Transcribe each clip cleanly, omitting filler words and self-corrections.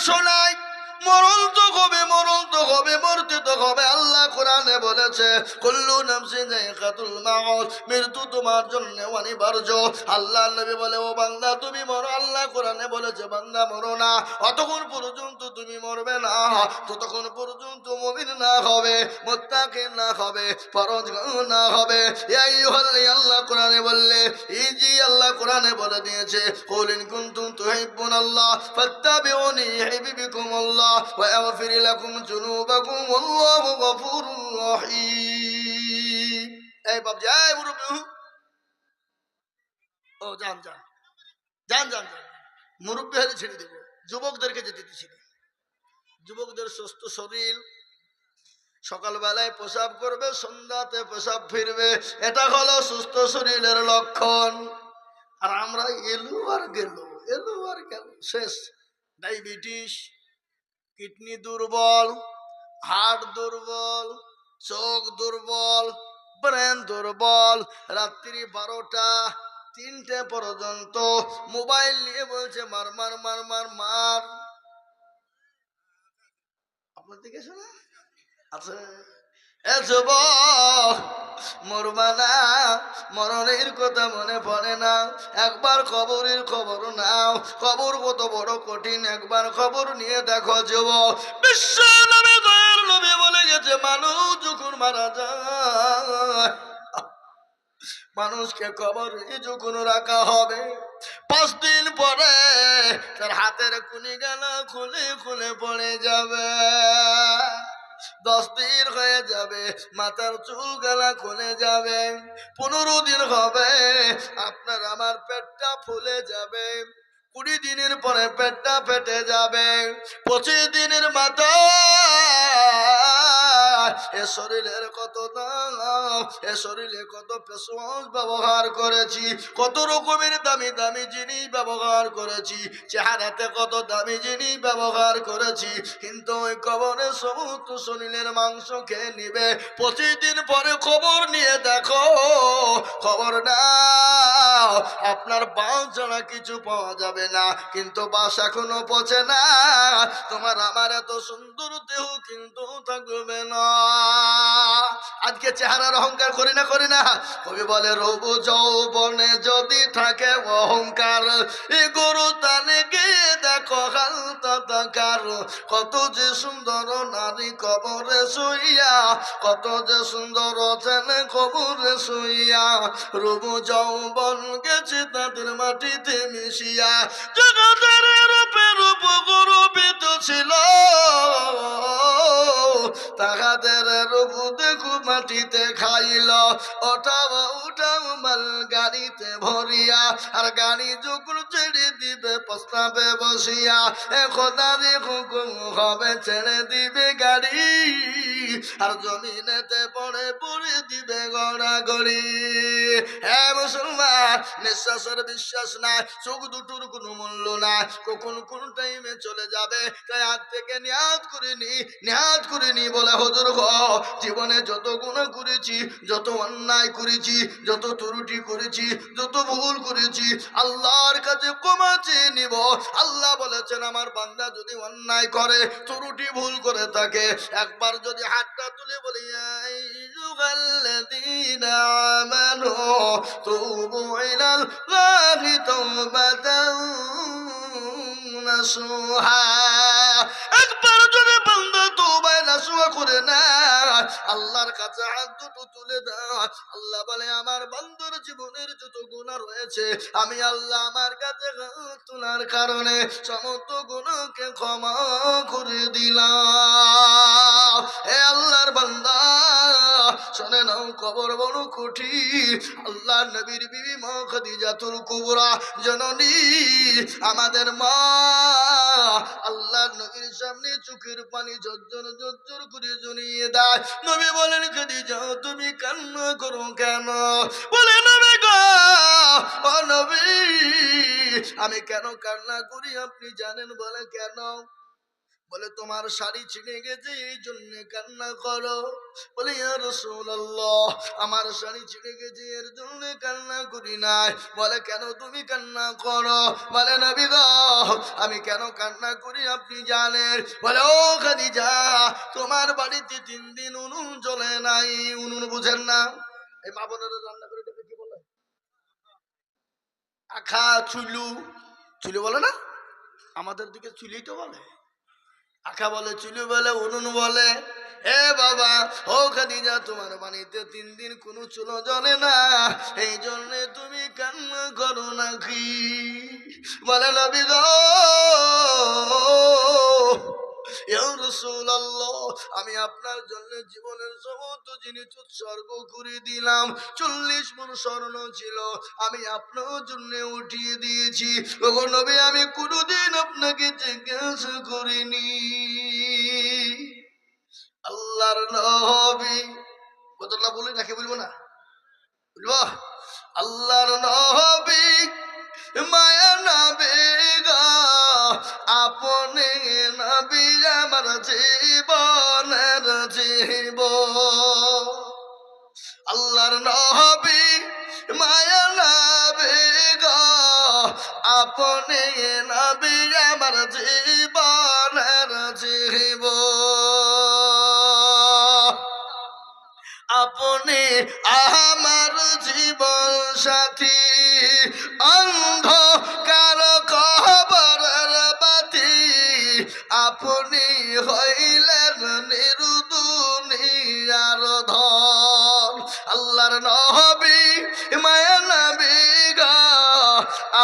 শোনাই, মরণ তো হবে, মরণ তো হবে, মরতে তো হবে। আল্লাহ কোরআনে বলেছে কুল্লু নাফসিন যায়কাতুল মাউত, মৃত্যু তোমার জন্য অনিবার্য। আল্লাহ নবী বলে ও বান্দা তুমি মরো। আল্লাহ কোরআনে বলেছে বান্দা মরো না, অতক্ষণ পর্যন্ত তুমি মরবে না ততক্ষণ পর্যন্ত মুমিন না হবে, মুত্তাকি না হবে, পরহেজগার না হবে। এই হলে আল্লাহ কোরআনে বললে এই যে আল্লাহ কোরআনে বলে দিয়েছে কুল ইন কুনতুম তুহিব্বুনাল্লাহ ফাত্তাবিউনি ইউহিব্বুকুমুল্লাহ ওয়া ইয়াগফির লাকুম যুনুবাকুম ওয়াল্লাহু গফুরুর রহিম। এই বাপ যাই মুরব্বি, ও যান যান যান যান যান, মুরব্বি হলে ছেড়ে দেবো, যুবকদেরকে যেতে দিচ্ছি। যুবকদের সুস্থ শরীর, সকালবেলায় পেশাব করবে, সন্ধ্যাতে পেশাব ফিরবে, এটা হলো সুস্থ শরীরের লক্ষণ। আর আমরা এলু আর গেল, এলু আর গেল, শেষ। ডায়াবেটিস, কিডনি দুর্বল, হার্ট দুর্বল, চোখ দুর্বল, ব্রেন দুর্বল। রাত্রি 12টা 3টে পর্যন্ত মোবাইল নিয়ে বলছে মার মার মার মার মার। আপনার দিকে শোনা আছে? এ যুবক, মরবা না, মরণের কথা মনে পড়ে না? একবার কবরের খবর নাও, কবর কত বড় কঠিন, একবার খবর নিয়ে দেখো যুবক। বিশ্ব নবী দয়ার নবী বলে গেছে মানুষ যখন মারা যায়, মানুষকে কবরে যখন রাখা হবে 5 দিন পরে তার হাতের কুনি গালা খুলে খুলে পড়ে যাবে, 10 দিন হয়ে যাবে মাথার চুল গালা খুলে যাবে, 15 দিন হবে আপনার আমার পেটটা ফুলে যাবে, 20 দিনের পরে পেটটা ফেটে যাবে, 25 দিনের মাথা এ শরীরের কত দাম, এ শরীরে কত পেশওয়াশ ব্যবহার করেছি, কত রকমের দামি দামি জিনিস ব্যবহার করেছি, চেহারাতে কত দামি জিনিস ব্যবহার করেছি, কিন্তু ওই কবরে সমস্ত শরীরের মাংস খেয়ে নিবে। 25 দিন পরে খবর নিয়ে দেখো, খবর নাও আপনার বাঁশ ছাড়া কিছু পাওয়া যাবে না, কিন্তু বাঁশ এখনো পচে না, তোমার আমার এত সুন্দর দেহ কিন্তু থাকবে না। আজকে চেহারার অহংকার করি না, করি না? কবি বলে রূপ যৌবনে যদি থাকে অহংকার, এ গরু তানে গিয়ে দেখো হালতাকার, কত যে সুন্দর নারী কবরে শুইয়া, কত যে সুন্দর ছেলে কবরে শুইয়া, রূপ যৌবন গেছে তাদের মাটিতে মিশিয়া, জগতের রূপে রূপ গরবিত ছিল, তাহাদের রূপ দেখু মাটিতে খাইল, ওঠাও উঠাও মাল গাড়িতে ভরিয়া, আর গাড়ি যখন ছেড়ে দিবে প্রস্তাবে বসিয়া, খোদারি হুকুম হবে ছেড়ে দিবে গাড়ি, আর জমিনেতে পড়ে পড়ে দিবে গড়াগড়ি। হ্যাঁ মুসলমান, নিঃশ্বাসের বিশ্বাস নাই, চোখ দুটোর কোনো মূল্য নাই, কখন কোন টাইমে চলে যাবে, তাই আজ থেকে নিয়াত করিনি, নিয়াত করিনি বলে হুজুর গো, জীবনে যত গুনাহ করেছি, যত অন্যায় করেছি, যত ত্রুটি করেছি, যত ভুল করেছি, আল্লাহর কাছে ক্ষমা চেয়ে নিব। আল্লাহ বলেছেন আমার বান্দা যদি অন্যায় করে, ত্রুটি ভুল করে থাকে, একবার যদি হাতটা তুলে বলি আইয়ুহাল্লাযীনা আমানু তুবু ইলাল্লাহি তাওবাতান নাসুহা, একবার যদি বান্দা তওবা নাসুহা করে না, আল্লাহর কাছে হাত দুটো তুলে দাও, আল্লাহ বলে আমার বান্দার জীবনের যত গুনাহ রয়েছে আমি আল্লাহ আমার কাছে হাত তোলার কারণে সমস্ত গুনাহকে ক্ষমা করে দিলাম। হে আল্লাহর বান্দা শুনে নাও, কবর বড় কঠিন। আল্লাহ নবীর বিবি মা খাদিজাতুল কুবরা জননী আমাদের মা, আল্লাহ নবীর সামনে চোখের পানি ঝরঝর ঝরঝর করে জড়িয়ে দেয়। নবী বলেন খাদিজা তুমি কান্না করো কেন? বলে নবী গো, ও নবী আমি কেন কান্না করি আপনি জানেন? বলে কেন? বলে তোমার শাড়ি ছিঁড়ে গেছে এই জন্য কান্না করো। বলে ইয়া রাসূলুল্লাহ, আমার শাড়ি ছিঁড়ে গেছে এর জন্য কান্না করি নাই। বলে কেন তুমি কান্না করো? বলে নবী গো, আমি কেন কান্না করি আপনি জানেন? বলে ও খাদিজা, তোমার বাড়িতে 3 দিন উনুন জ্বলে নাই। উনুন বুঝেন না? এই মা বোনেরা রান্না করে এটাকে কি বলে? আখা, চুলু। চুলু বলে না? আমাদের দিকে চুলি তো বলে। আখা বলে, চুলু বলে, উনুন বলে। এ বাবা, ও খাদিজা, তোমার বাড়িতে 3 দিন কোনো চুলো জ্বলে না, এই জন্য তুমি কান্না করো নাকি? বলে নবী গো, ইয়া রাসূলুল্লাহ, আমি আপনার জন্য জীবনের সমস্ত জিনিস উৎসর্গ করে দিলাম। 40 মণ স্বর্ণ ছিল, আমি আপনার জন্য উঠিয়ে দিয়েছি। ওগো নবী, আমি কোনোদিন আপনাকে জিজ্ঞাসা করিনি। আল্লাহর নবী, কতটা বলি নাকি বলবো না? বলবো। আল্লাহর নবী মায়া নবী গো, আপনি নবী আমার জীবনের জীবন। আল্লাহর নবী মায়া নবী গো, আপনি নবী আমার জীবনের জীবন। আপনি আমার জীবন সাথী, অন্ধকার কবরের বাতি, আপনি হইলেন নির্দুনিয়ার ধন। আল্লাহর নবী মায়া নবী গো,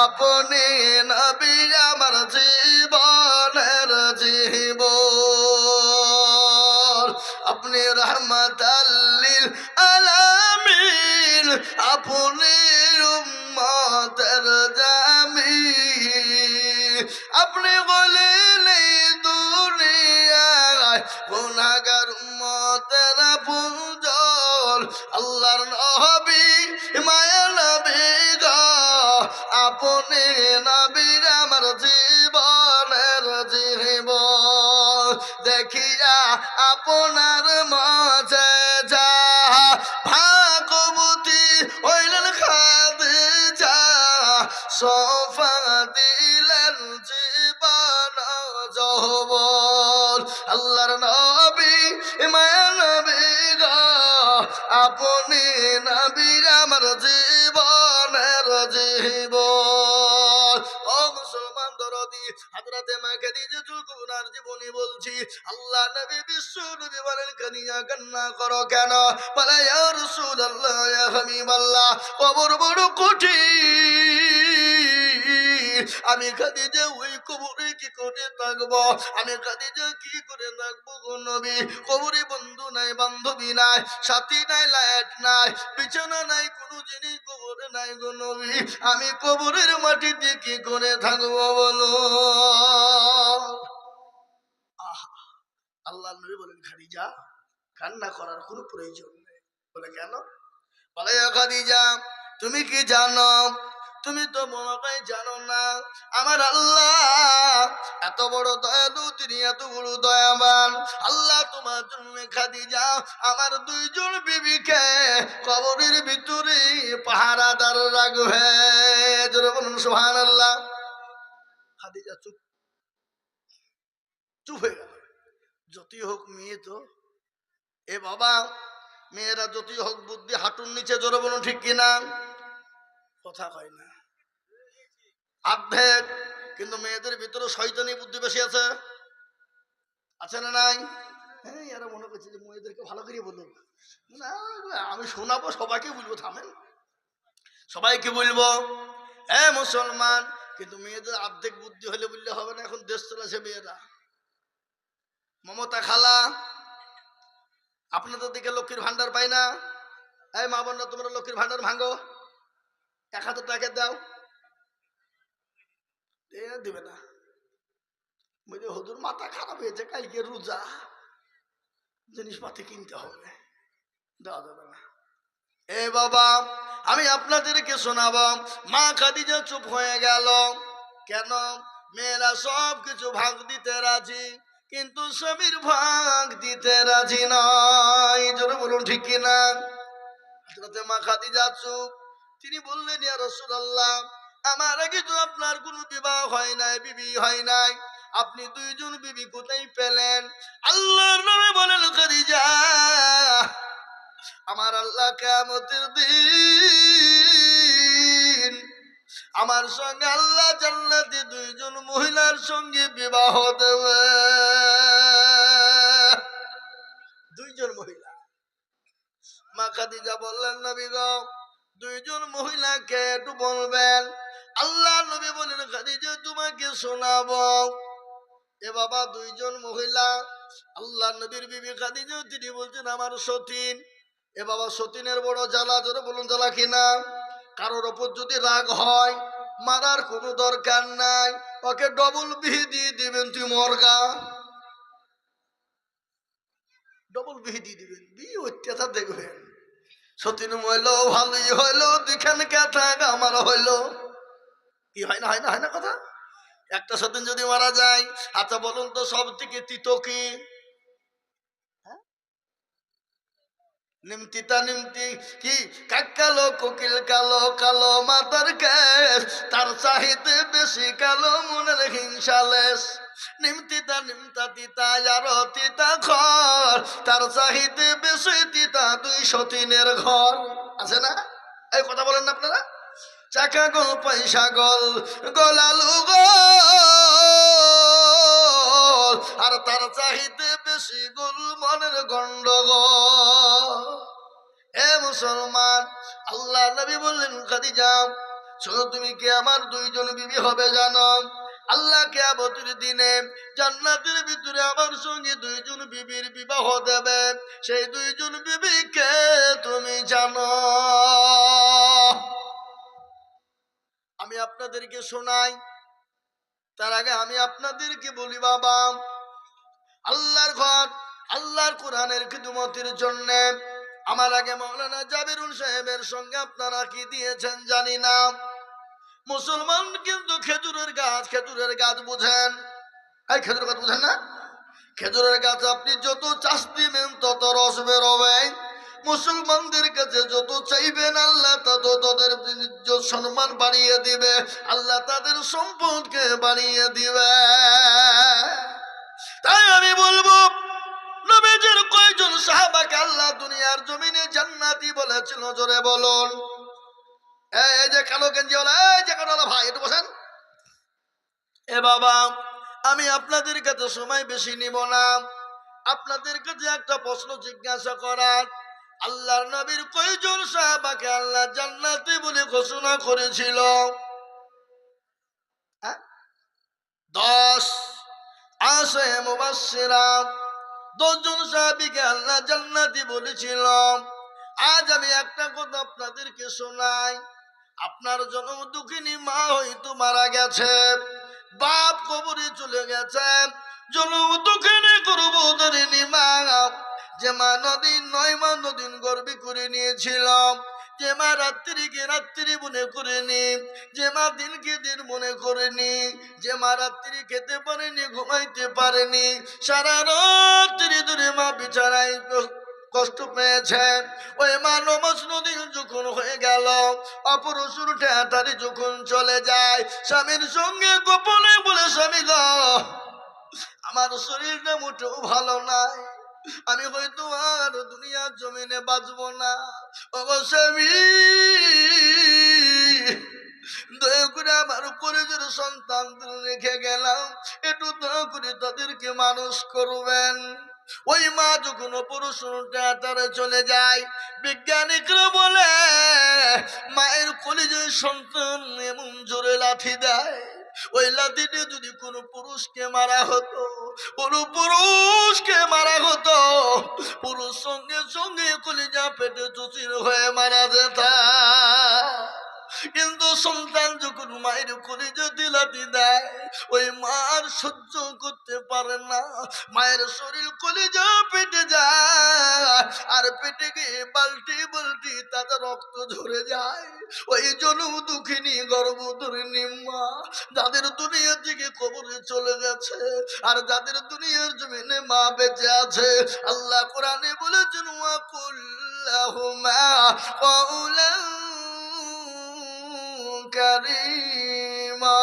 আপনি নবী আমার জীবনের জীবন। আপনি রহমাতাল লিল আলামিন, আপনি উম্মতের জামিন। আপনি বলেন এই দুনিয়ায় গুনাহগার উম্মতের পুঞ্জন। আল্লাহর নবী মায়া নবী গো, আপনি নবী আমার জীবনের জীবন। দেখিয়া আপনার মাঝে যা ভাগবতী হইলেন খাদিজা, সোফা দিলেন জীবন যৌবন। আল্লাহর নবী মায়া নবী গো, আপনি নবী আমার জীবনের জীবন। ও মুসলমান দরদি, হযরতে মা খাদিজা কুবরার জীবনী বলছি। আল্লাহ নবী বিশ্ব নবী বলেন, খাদিজা কান্না করো কেন? বলে ইয়া রাসূলুল্লাহ, ইয়া হাবিবাল্লাহ, কবর বড় কঠিন। আমি খাদিজা ওই কবরে কি করে থাকবো? আমি খাদিজা কি করে থাকবো গো নবী? কবরে বন্ধু নাই, বান্ধবী নাই, সাথী নাই, লাইট নাই, বিছানা নাই, কোনো জিনিস কবরে নাই গো নবী। আমি কবরের মাটিতে কি করে থাকবো বলো? আল্লাহ নবী বলেন, খাদিজা কান্না করার কোনো প্রয়োজন নেই। বলে কেন? বলে খাদিজা, তুমি কি জানো? তুমি তো মনে হয় জানো না, আমার আল্লাহ এত বড় দয়ালু, তিনি এত বড় দয়াবান। আল্লাহ তোমার জন্য খাদিজা আমার 2 জন বিবিকে কবরের ভিতরে পাহারাদার রাখবে। জোরে বলুন সুবহানাল্লাহ। খাদিজা চুপ চুপ হয়ে গেল। যতই হোক মেয়ে তো, এ বাবা, মেয়েরা যতই হোক বুদ্ধি হাঁটুর নিচে। জোরে বলুন ঠিক কিনা? কথা কয় না অর্ধেক, কিন্তু মেয়েদের ভিতরে শয়তানি বুদ্ধি বেশি আছে। আছে না নাই? হ্যাঁ, এরা মনে করছে যে মেয়েদেরকে ভালো করে বলবো না, আমি শোনাবো, সবাইকে বলবো, থামেন, সবাইকে বলবো এ মুসলমান। কিন্তু মেয়েদের অর্ধেক বুদ্ধি হলে বললে হবে না। এখন দেশ চলেছে মেয়েরা। মমতা খালা আপনাদের দিকে লক্ষ্মীর ভান্ডার পাই না? এই মা বোনরা, তোমরা লক্ষ্মীর ভান্ডার ভাঙো, 1000 টাকা দাও। দিবে না। বুঝলি, হুজুর মাথা খারাপ হয়েছে, কালকে রোজা, জিনিসপাতি কিনতে হবে, দেওয়া যাবে না। এ বাবা, আমি আপনাদেরকে শোনাবো। মা খাদিজা চুপ হয়ে গেল। কেন? মেয়েরা সব কিছু ভাগ দিতে রাজি, কিন্তু স্বামীর ভাগ দিতে রাজি নয়। জোরে বলুন ঠিক কিনা? হযরতে মা খাদিজা চুপ। তিনি বললেন, ইয়া রাসূলুল্লাহ, আমার আগে তো আপনার কোনো বিবাহ হয় নাই, বিবি হয় নাই, আপনি দুইজন বিবি কোথায় পেলেন? আল্লাহর নবী বলেন, খাদিজা, আমার আল্লাহ কিয়ামতের দিন আমার সঙ্গে আল্লাহ জান্নাতে দুইজন মহিলার সঙ্গে বিবাহ দেবে। দুইজন মহিলা। মা খাদিজা বললেন, নবী গো, দুইজন মহিলাকে একটু বলবেন। আল্লাহ নবী বলেন, খাদিজা তোমাকে শোনাবো। এ বাবা, দুইজন মহিলা। আল্লাহ নবীর বিবি খাদিজা, তিনি বলছেন আমার সতীন। এ বাবা, সতীনের বড় জ্বালা। জোরে বলুন জ্বালা কিনা? কারোর ওপর যদি রাগ হয়, মারার কোনো দরকার নাই, ওকে ডবল বিহি দিয়ে দিবেন, তুই মরগা। ডবল বিহি দিয়ে দিবেন, বিয়ে অত্যাচার দেখবেন। সতীন হইলো ভালোই হইলো, দুইখান কথা আমার হইলো। কি হয় না, হয় না, হয় না কথা? একটা সতীন যদি মারা যায়, আচ্ছা বলুন তো সব থেকে তিতো কি? নিমতিতা নিমতি কি? কাক কালো, কোকিল কালো, কালো মাতার কেশ, তার চাহিতে বেশি কালো মনের হিংসালেশ। নিমতিতা নিমতা তিতা আরো তিতা ঘর, তার চাহিতে বেশি তিতা দুই সতীনের ঘর। আছে না? এই কথা বলেন না আপনারা? চাকা গোল পয়সা গোল, গোলালু গোল, আর তার চাহিতে বেশি গোল মনের গন্ডগোল। হে মুসলমান, আল্লাহ নবী বললেন, খাদিজা শোনো, তুমি কি আমার দুইজন বিবি হবে জানো? আল্লাহ কিয়ামতের দিনে জান্নাতের ভিতরে আমার সঙ্গে দুইজন বিবির বিবাহ দেবে। সেই দুইজন বিবিকে তুমি জানো? আমি আপনাদেরকে শোনাই, তার আগে আমি আপনাদেরকে বলি বাবা, আল্লাহর ঘর, আল্লাহর কোরআনের খিদমতের জন্য আমার আগে মাওলানা জাবিরুল সাহেবের সঙ্গে আপনারা কি দিয়েছেন জানি না। মুসলমান কিন্তু খেজুরের গাছ বুঝেন? এই খেজুরের গাছ বুঝেন না? খেজুরের গাছ আপনি যত চাষ দিবেন তত রস বেরোবে। মুসলমানদের কাছে যত চাইবেন আল্লাহ তত তাদের সম্মান বাড়িয়ে দিবে, আল্লাহ তাদের সম্পদকে বাড়িয়ে দিবে। তাই আমি বলবো, নবীজির কয়জন সাহাবাকে আল্লাহ দুনিয়ার জমিনে জান্নাতি বলেছিল? জোরে বলুন। এই যে কালো গেঞ্জি ওলা, এই যে কালো ভাই, একটু বসেন। এ বাবা, আমি আপনাদের কাছে সময় বেশি নিব না। আপনাদের কাছে একটা প্রশ্ন জিজ্ঞাসা করার, আল্লাহর নবীর কয়জন সাহাবাকে আল্লাহ জান্নাতি বলে ঘোষণা করেছিল? 10। আশায়ে মুবাশশিরা, 10 জন সাহাবীকে আল্লাহ জান্নাতি বলেছিল। আজ আমি একটা কথা আপনাদেরকে শোনাই। আপনার জন্ম দুঃখিনী মা হয়তো মারা গেছে, বাপ কবরে চলে গেছে, জন্ম দুঃখিনী গর্ভধারিণী মা, যে মা নদীন 9 মাস নদীন গর্ভে করে নিয়েছিল, যে মা রাত্রিকে রাত্রি মনে করেনি, যে মা দিনকে দিন মনে করেনি, যে মা রাত্রি খেতে পারেনি, ঘুমাইতে পারেনি, সারা রাত্রি ধরে মা বিছানায় কষ্ট পেয়েছে। ওই মা নমাজ নদীন যখন হয়ে গেল, অপরশুর ঠেটারি যখন চলে যায়, স্বামীর সঙ্গে গোপনে বলে, স্বামী গো, আমার শরীরটা মোটেও ভালো নাই, আমি হয়তো আর দুনিয়ার জমিনে বাঁচবো না। অবশ্যই দয়া করে আমার উপরে যে সন্তান রেখে গেলাম, একটু দয়া করে তাদেরকে মানুষ করবেন। ওই মা যখন অপারেশনে চলে যায়, বিজ্ঞানিকরা বলে মায়ের কলিজে সন্তান এমন জোরে লাথি দেয়, ওই লাথিতে যদি কোনো পুরুষকে মারা হতো, পুরুষ সঙ্গে সঙ্গে কলিজা পেটে চুচির হয়ে মারা যেত। কিন্তু সন্তান যখন মায়ের কলিজা দিলাতি দেয়, ওই মার সহ্য করতে পারে না, মায়ের শরীর কলিজা পেটে যায়, আর পেটে গিয়ে বালতি বালতি তাদের রক্ত ঝরে যায়। ওই জন্ম দুঃখিনী গর্ভধারিণী মা, যাদের দুনিয়া থেকে কবরে চলে গেছে আর যাদের দুনিয়ার জমিনে মা বেঁচে আছে, আল্লাহ কোরআনে বলেছেন ওয়া কুল্লাহুমা কওলান কারীমা।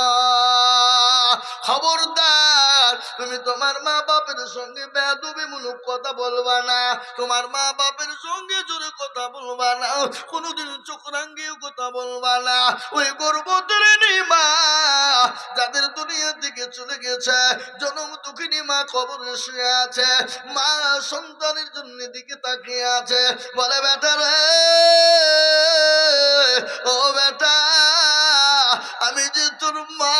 খবরদার, তুমি তোমার মা বাপের সঙ্গে বেয়াদবিমূলক কথা বলবা না, তোমার মা বাপের সঙ্গে জোরে কথা বলবা না, কোনোদিন চোখ রাঙিয়ে কথা বলবা না। ওই গর্ভধারিণী মা যাদের দুনিয়া থেকে চলে গেছে, জনম দুঃখিনী মা কবরে শুয়ে আছে, মা সন্তানের জন্য দিকে তাকিয়ে আছে, বলে বেটা রে, ও বেটা, আমি যে তোর মা,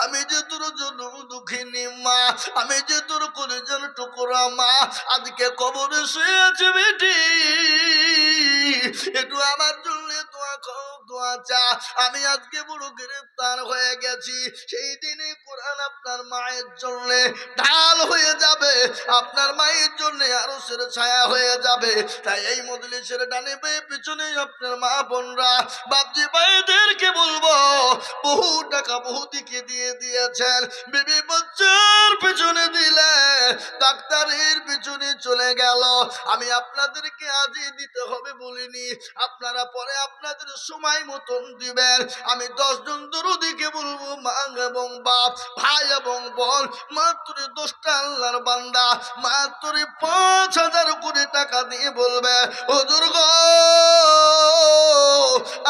আমি যে তোর জনম দুঃখিনী মা, আমি যে তোর কলিজার টুকরা মা, আজকে কবরে শুয়ে আছে বেটি, একটু আমার জন্য দোয়া কর, দোয়া চা। আমি আজকে বড় গ্রেফতার হয়ে গেছি, সেই দিনে কোরআন আপনার মায়ের জন্য ঢাল হয়ে যাবে, আপনার মায়ের জন্য আরশের ছায়া হয়ে যাবে। তাই এই মজলিসের ডানে বাঁয়ে পিছনে আপনার মা বোনরা, বাপজি ভাইদেরকে বলবো, বহু টাকা বহু দিকে দিয়ে দিয়েছেন, বিবি বাচ্চার পিছনে দিলে, ডাক্তারের পিছনে চলে গেল, আমি আপনাদেরকে আজই দিতে হবে বলিনি, আপনারা পরে আপনাদের সময় মতন দিবেন। আমি 10 জন দরদিকে বলবো, মা এবং বাপ, ভাই এবং বোন, মাত্র 10টা আল্লাহর বান্দা মাত্র 5,000 কোটি টাকা দিয়ে বলবে, হুজুর গো,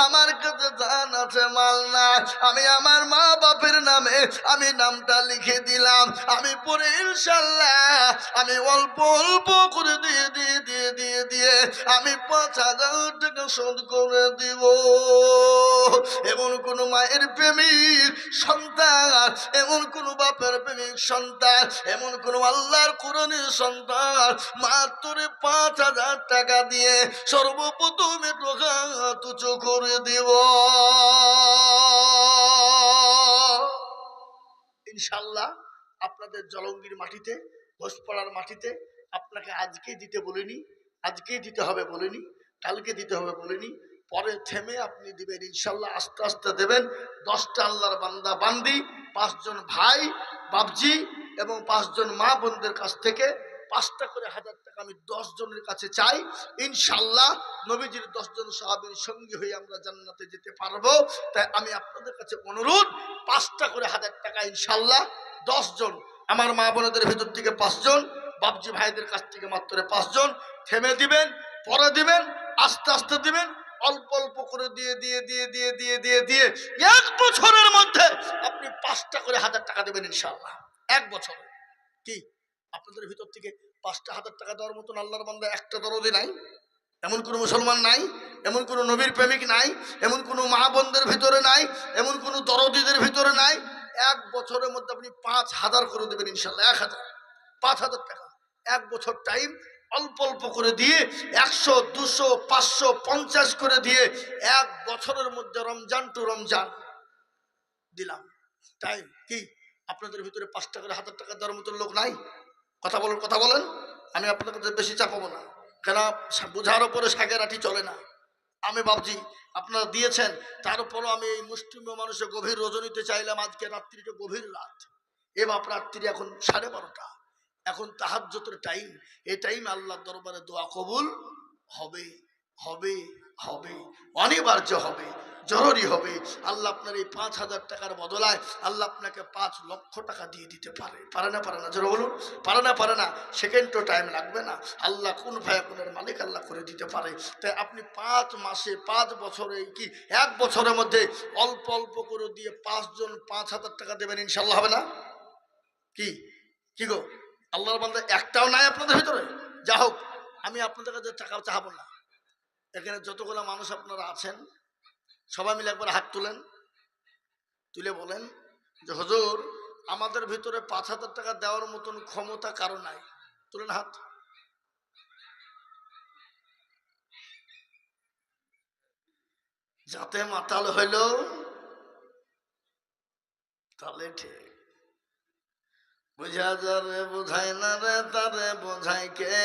আমার কাছে জান আছে মাল না, আমি আমার মা বাপের নামে আমি নামটা লিখে দিলাম, আমি পরে ইনশাল্লাহ আমি অল্প অল্প করে দিয়ে দিয়ে দিয়ে দিয়ে দিয়ে আমি 5,000 টাকা শোধ করে দিব। এমন কোন মায়ের প্রেমিক সন্তান, এমন কোন বাপের প্রেমিক সন্তান, এমন কোন আল্লাহর কোরআনের সন্তান মাত্র 5,000 টাকা দিয়ে সর্বপ্রথমে টাকা তুচ্ছ করে দিব। ইনশাল্লাহ আপনাদের জলঙ্গির মাটিতে, ঘোষপাড়ার মাটিতে আপনাকে আজকেই দিতে বলিনি, আজকেই দিতে হবে বলিনি, কালকে দিতে হবে বলিনি, পরে থেমে আপনি দিবেন ইনশাল্লাহ, আস্তে আস্তে দেবেন। 10টা আল্লাহর বান্দা বান্দি, 5 জন ভাই বাপজি এবং 5 জন মা বোনদের কাছ থেকে 5টা করে 1000 টাকা আমি 10 জনের কাছে চাই। ইনশাল্লাহ নবীজির 10 জন সাহাবীর সঙ্গী হয়ে আমরা জান্নাতে যেতে পারবো। তাই আমি আপনাদের কাছে অনুরোধ, 5টা করে 1000 টাকা ইনশাল্লাহ 10 জন, আমার মা বোনদের ভিতর থেকে 5 জন, বাপজি ভাইদের কাছ থেকে মাত্র 5 জন, থেমে দিবেন, পরে দিবেন, আস্তে আস্তে দিবেন, অল্প অল্প করে দিয়ে দিয়ে দিয়ে দিয়ে দিয়ে দিয়ে দিয়ে 1 বছরের মধ্যে আপনি 5টা করে 1000 টাকা দেবেন ইনশাআল্লাহ। 1 বছর। কি আপনাদের ভিতর থেকে 5টা 1000 টাকা দেওয়ার মতন আল্লাহর বান্দা একটা দরদি নাই? এমন কোন মুসলমান নাই, এমন কোন নবীর প্রেমিক নাই, এমন কোন মা বোনদের ভিতরে নাই, এমন কোন দরদিদের ভিতরে নাই? 1 বছরের মধ্যে আপনি 5,000 করে দেবেন ইনশাআল্লাহ। 1000, 5,000 টাকা 1 বছর টাইম, অল্প অল্প করে দিয়ে 100, 200, 500, 50 করে দিয়ে 1 বছরের মধ্যে রমজান টু রমজান দিলাম টাইম। কি আপনাদের ভিতরে 5টা করে 1000 টাকা দেওয়ার মতো লোক নাই? কথা বলেন, কথা বলেন, আমি আপনাদের কাছে বেশি চাপাবো না, কেন বোঝার ওপরে শাকের আঠি চলে না। আমি ভাবছি আপনারা দিয়েছেন, তারপরও আমি এই মুসলিম মানুষের গভীর রজনীতে চাইলাম, আজকে রাত্রিটা গভীর রাত, এ বাপ রাত্রি এখন 12:30, এখন তাহাজ্জুদের টাইম, এই টাইমে আল্লাহর দরবারে দোয়া কবুল হবে, হবে, হবে, অনিবার্য হবে, জরুরি হবে। আল্লাহ আপনার এই 5,000 টাকার বদলায় আল্লাহ আপনাকে 5 লক্ষ টাকা দিয়ে দিতে পারে। পারে না? পারে না? জোরে বলুন, পারে না? পারে না? সেকেন্ডও টাইম লাগবে না, আল্লাহ কোন ফায়াকুনের মালিক আল্লাহ করে দিতে পারে। তাই আপনি 5 মাসে, 5 বছরে, কি 1 বছরের মধ্যে অল্প অল্প করে দিয়ে 5 জন 5,000 টাকা দেবেন ইনশাল্লাহ, হবে না? কি কি গো, আল্লাহর বান্দা একটাও নাই আপনাদের ভিতরে? যা হোক, আমি আপনাদের কাছে টাকা চাহাবো না। এখানে যতগুলো মানুষ আপনারা আছেন সবাই মিলে একবার হাত তুলেন, তুলে বলেন যে হুজুর, আমাদের ভিতরে 5,000 টাকা দেওয়ার মতন ক্ষমতা কারো নাই। তুলেন হাত। যাতে মাতাল হইল তাহলে ঠিক। বুঝা যারে বোঝায় না রে তারে বোঝায় কে,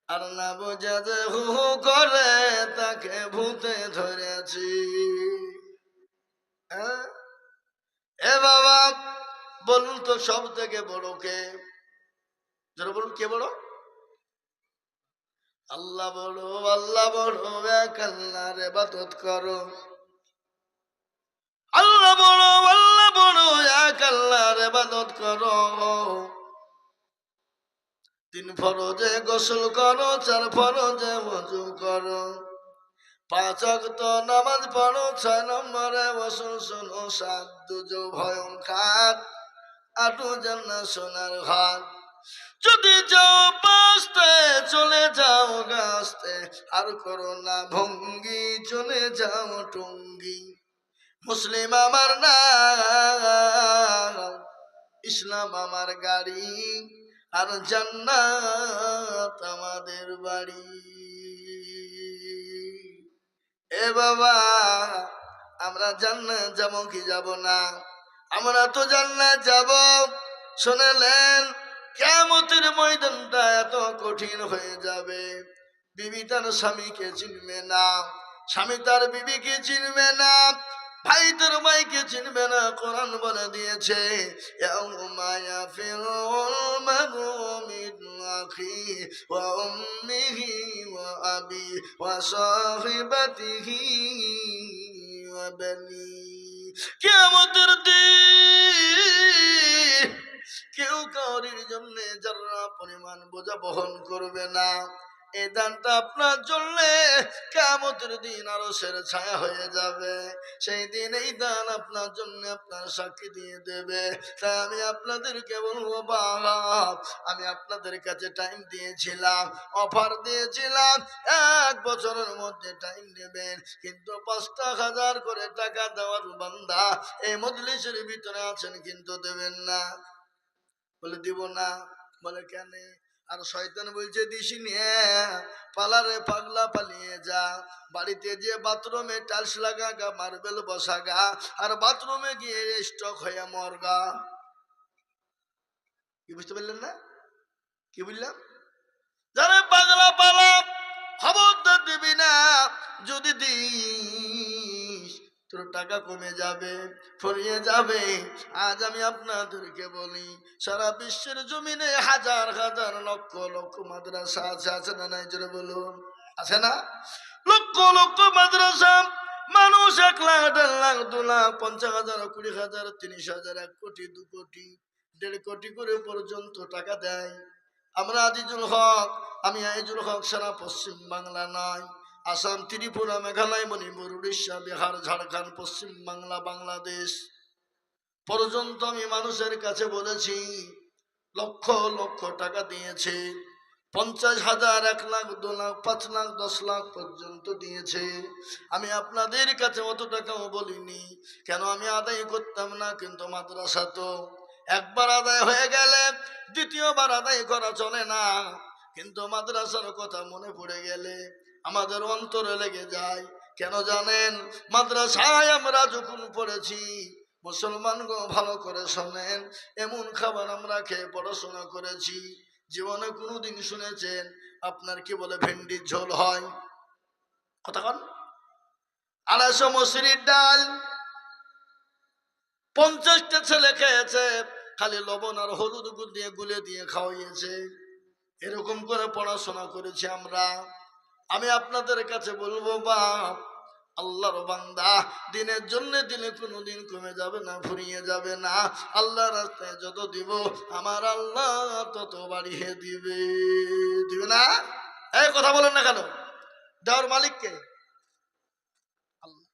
আর না বোঝা যে হু হু করে তাকে ভূতে ধরেছি। এ বাবা বলুন তো সব থেকে বড় কে? যারা বলুন কে বড়? আল্লাহ বড়, আল্লাহ বড়, এক আল্লাহর ইবাদত করো। আল্লাহ বড়, আল্লাহ বড়, এক আল্লাহর ইবাদত করো। 3 ফরজে গোসল করো, 4 ফরজে ওযু করো, 5 ওয়াক্ত নামাজ পড়ো, 6 নম্বরে ওয়াসুল শোনো, 7 দুজো ভয়ঙ্কর, 8 জান্নাত সোনার ঘর। যদি যাও বাঁচতে চলে যাও গাছতে, আর করো না ভঙ্গি চলে যাও টঙ্গি। মুসলিম আমার নাম, ইসলাম আমার গাড়ি, আর জান্নাত আমাদের বাড়ি। এ বাবা আমরা জান্নাত যাব কি যাব না? আমরা তো জান্নাত যাব। শুনলেন কিয়ামতের ময়দানটা এত কঠিন হয়ে যাবে। বিবি তার স্বামীকে চিনবে না, স্বামী তার বিবিকে চিনবে না, ভাই তার ভাইকে চিনবে না। কোরআন বলে দিয়েছে ইয়াউমা ইয়াফিরুল মারউ মিন আখিহি ওয়া উম্মিহি ওয়া আবি ওয়া সাহিবাতিহি ওয়া বানি। কিয়ামতের দিন কেউ কাউরির জন্য যারা পরিমাণ বোঝা বহন করবে না। এই দানটা আপনার জন্য কিয়ামতের দিন আরশের ছায়া হয়ে যাবে। সেই দিন এই দান আপনার জন্য আপনার সাক্ষী দিয়ে দেবে। তাই আমি আপনাদেরকে বলবো বাপ, আমি আপনাদের কাছে টাইম দিয়েছিলাম, অফার দিয়েছিলাম 1 বছরের মধ্যে টাইম নেবেন, কিন্তু 5,000 করে টাকা দেওয়ার বান্দা এই মজলিসের ভিতরে আছেন কিন্তু দেবেন না। বলে দিব না। বলে কেন? আর শয়তান বলছে দিছি নিয়ে পালারে পাগলা পালিয়ে যা, বাড়িতে যে বাথরুমে টাইলস লাগা গা, মার্বেল বসা গা, আর বাথরুমে গিয়ে স্টক হয়ে মরগা। কি বুঝতে পারলেন না? কি বললাম? যারা পাগলা পালা খবরদার দিবি না। যদি দিস তোর টাকা কমে যাবে, ফুরিয়ে যাবে। আজ আমি আপনাদেরকে বলি, সারা বিশ্বের জমিনে হাজার হাজার লক্ষ লক্ষ মাদ্রাসা আছে, আছে না নাই? জোরে বলুন, আছে না? লক্ষ লক্ষ মাদ্রাসা, মানুষ 1 লাখ 1.5 লাখ 2 লাখ 50,000 20,000 30,000 1 কোটি 2 কোটি 1.5 কোটি করে পর্যন্ত টাকা দেয়। আমরা আজিজুল হক, আমি আজিজুল হক সারা পশ্চিম বাংলা নয়, আসাম, ত্রিপুরা, মেঘালয়, মণিপুর, উড়িষ্যা, বিহার, ঝাড়খণ্ড, পশ্চিম বাংলা, বাংলাদেশ পর্যন্ত আমি মানুষের কাছে বলেছি, লক্ষ লক্ষ টাকা দিয়েছে। 50,000 1 লাখ 2 লাখ 5 লাখ 10 লাখ পর্যন্ত দিয়েছে। আমি আপনাদের কাছে অত টাকাও বলিনি, কেন আমি আদায় করতাম না। কিন্তু মাদ্রাসা তো একবার আদায় হয়ে গেলে দ্বিতীয়বার আদায় করা চলে না। কিন্তু মাদ্রাসার কথা মনে পড়ে গেলে আমাদের অন্তরে লেগে যায়। কেন জানেন? মাদ্রাসায় আমরা যখন পড়েছি, মুসলমান গো ভালো করে শোনেন, এমন খাবার আমরা খেয়ে পড়াশোনা করেছি। জীবনে কোনোদিন শুনেছেন আপনার কি বলে ভেন্ডির ঝোল হয়? কথা কন। 250 মসুরির ডাল 50টা ছেলে খেয়েছে, খালি লবণ আর হলুদ দিয়ে গুলে দিয়ে খাওয়াইয়েছে। এরকম করে পড়াশোনা করেছি আমরা। আমি আপনাদের কাছে বলবো বাপ, আল্লাহর বান্দা, দিনের জন্য দিলে কোনোদিন কমে যাবে না, ফুরিয়ে যাবে না। আল্লাহ রাস্তায় যত দিব আমার আল্লাহ তত বাড়িয়ে দিবে। দিবে না? এই কথা বলেন না কেন? দেওয়ার মালিক কে? আল্লাহ।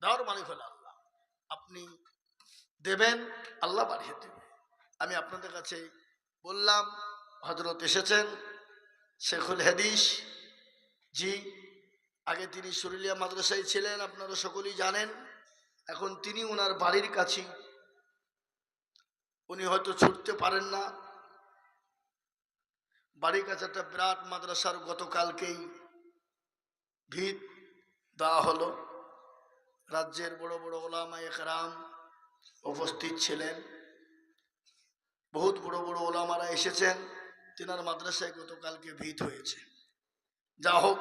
দেওয়ার মালিক হলো আল্লাহ। আপনি দেবেন, আল্লাহ বাড়িয়ে দেবে। আমি আপনাদের কাছে বললাম, হযরত এসেছেন শেখুল হাদিস জি। আগে তিনি শরীলিয়া মাদ্রাসায় ছিলেন, আপনারা সকলেই জানেন। এখন তিনি ওনার বাড়ির কাছে, উনি হয়তো ছুটতে পারেন না। বাড়ির কাছে একটা বিরাট মাদ্রাসার গতকালকেই ভিত দেওয়া হলো। রাজ্যের বড় বড় ওলামায়ে কেরাম উপস্থিত ছিলেন, বহুত বড় বড় ওলামারা এসেছেন। তিনার মাদ্রাসায় গতকালকে ভিত হয়েছে। যা হোক,